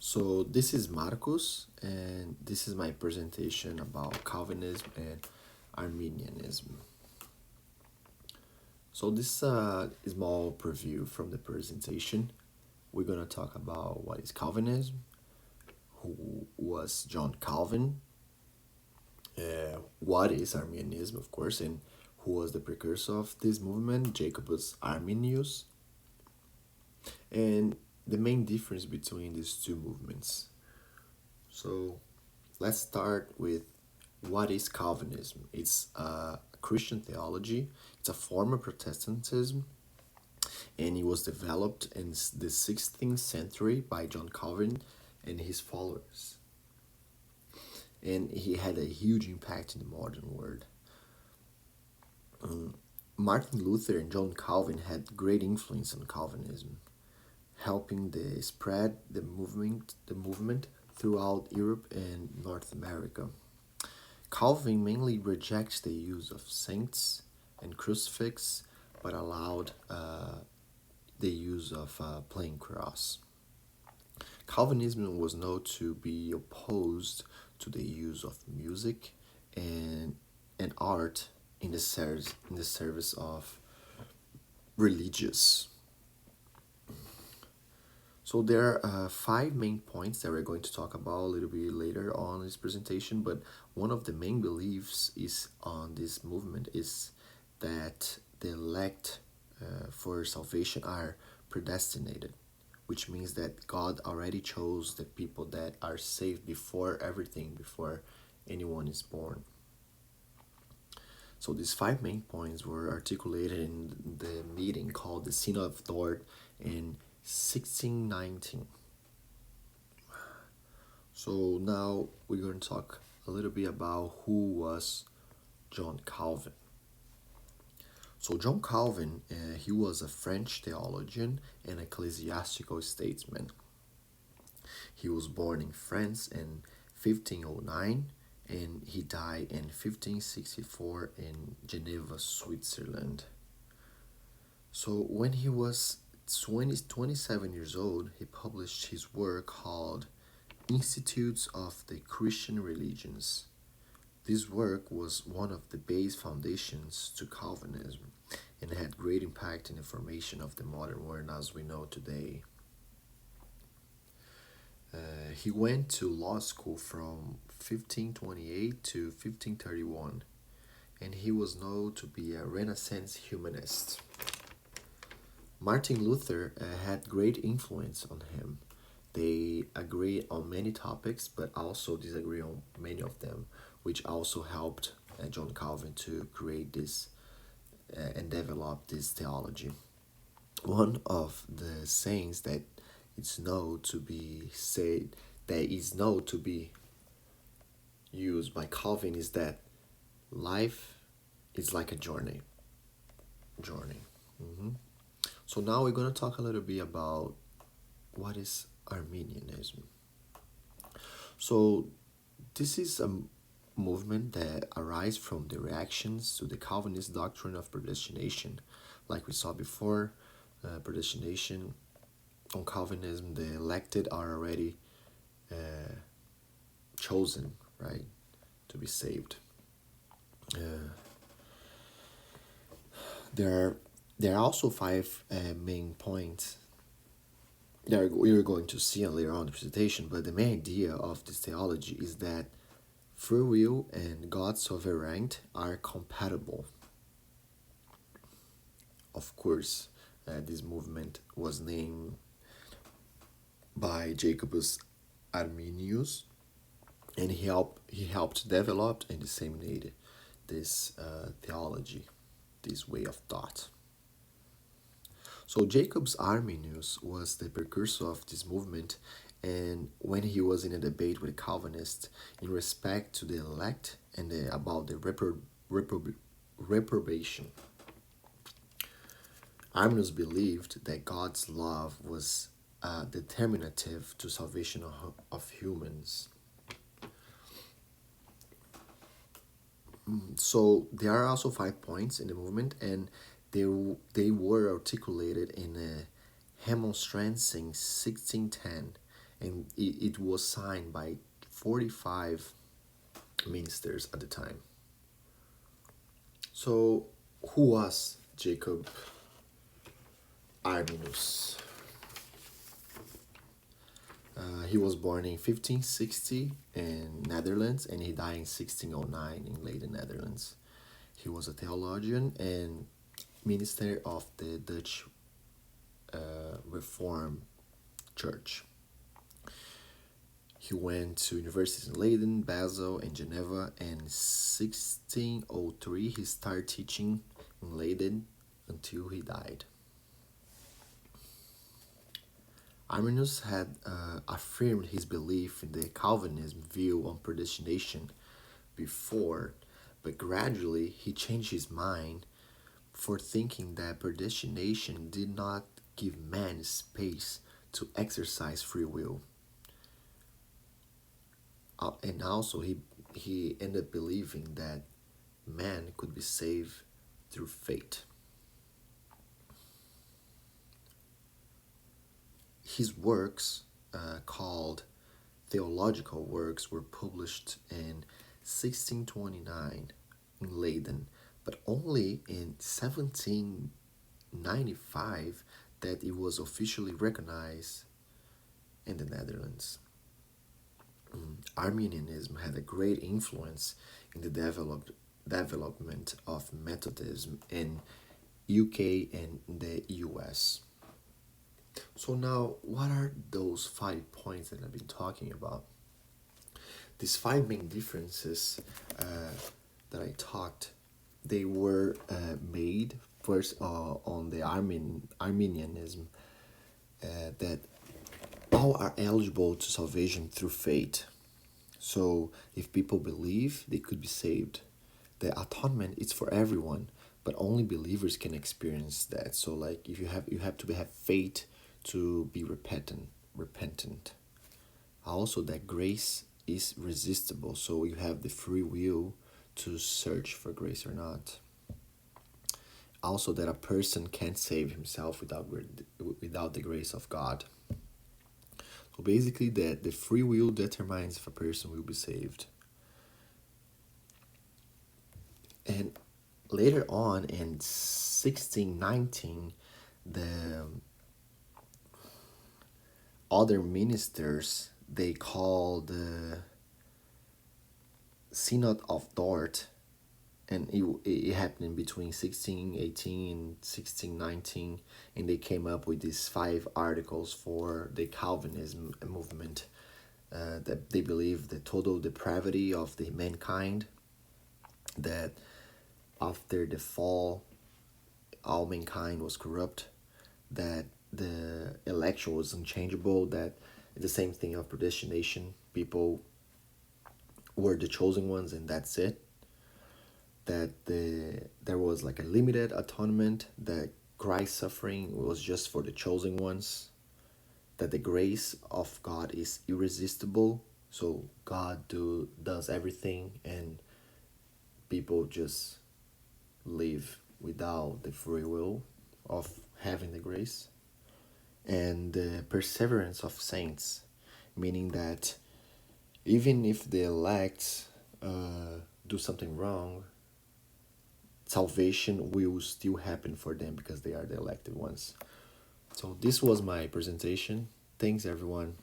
So this is Marcos, and this is my presentation about Calvinism and Arminianism. So this is a small preview from the presentation. We're gonna talk about what is Calvinism, who was John Calvin, what is Arminianism, of course, and who was the precursor of this movement, Jacobus Arminius, and the main difference between these two movements. So let's start with what is Calvinism. It's a Christian theology, it's a form of Protestantism, and it was developed in the 16th century by John Calvin and his followers. And he had a huge impact in the modern world. Martin Luther and John Calvin had great influence on Calvinism, helping the spread the movement throughout Europe and North America. Calvin mainly rejects the use of saints and crucifix, but allowed the use of plain cross. Calvinism was known to be opposed to the use of music and art in the service of religious. So there are five main points that we're going to talk about a little bit later on in this presentation, but one of the main beliefs is on this movement is that the elect for salvation are predestinated, which means that God already chose the people that are saved before everything, before anyone is born. So these five main points were articulated in the meeting called the Synod of Dort in 1619. So now we're going to talk a little bit about who was John Calvin. So John Calvin, he was a French theologian and ecclesiastical statesman. He was born in France in 1509 and he died in 1564 in Geneva, Switzerland. So when he was 27 years old, he published his work called Institutes of the Christian Religions. This work was one of the base foundations to Calvinism and had great impact in the formation of the modern world as we know today. He went to law school from 1528 to 1531, and he was known to be a Renaissance humanist. Martin Luther had great influence on him. They agree on many topics, but also disagree on many of them, which also helped John Calvin to create this and develop this theology. One of the sayings that it's known to be said that is known to be used by Calvin is that life is like a journey. Journey. So now we're going to talk a little bit about what is Arminianism. So this is a movement that arises from the reactions to the Calvinist doctrine of predestination. Like we saw before, predestination on Calvinism, the elected are already chosen, right, to be saved. There are also five main points that we are going to see later on in the presentation, but the main idea of this theology is that free will and God's sovereignty are compatible. Of course, this movement was named by Jacobus Arminius, and he helped develop and disseminate this theology, this way of thought. So Jacobus Arminius was the precursor of this movement, and when he was in a debate with Calvinists in respect to the elect and about the reprobation, Arminius believed that God's love was determinative to salvation of humans. So there are also 5 points in the movement, and they were articulated in a Remonstrance in 1610 and it was signed by 45 ministers at the time. So, who was Jacob Arminius? He was born in 1560 in Netherlands, and he died in 1609 in Leiden, Netherlands. He was a theologian and minister of the Dutch Reformed Church. He went to universities in Leiden, Basel, and Geneva. And in 1603, he started teaching in Leiden until he died. Arminius had affirmed his belief in the Calvinism view on predestination before, but gradually he changed his mind for thinking that predestination did not give man space to exercise free will. And also he ended up believing that man could be saved through faith. His works, called theological works, were published in 1629 in Leiden, but only in 1795 that it was officially recognized in the Netherlands. Arminianism had a great influence in the development of Methodism in UK and the US. So now, what are those 5 points that I've been talking about? These 5 main differences that I talked, they were made first on the Arminianism, that all are eligible to salvation through faith. So if people believe, they could be saved. The atonement is for everyone, but only believers can experience that. So like if you have to have faith to be repentant. Also, that grace is resistible, so you have the free will to search for grace or not. Also, that a person can't save himself without the grace of God. So basically, that the free will determines if a person will be saved. And later on in 1619, the other ministers, they called the Synod of Dort, and it happened between 1618 and 1619, and they came up with these 5 articles for the Calvinism movement, that they believe the total depravity of the mankind, that after the fall all mankind was corrupt, that the election was unchangeable, that the same thing of predestination, people were the chosen ones and that's it, that there was like a limited atonement, that Christ's suffering was just for the chosen ones, that the grace of God is irresistible, so God does everything and people just live without the free will of having the grace, and the perseverance of saints, meaning that even if the elect do something wrong, salvation will still happen for them because they are the elected ones. So this was my presentation. Thanks everyone.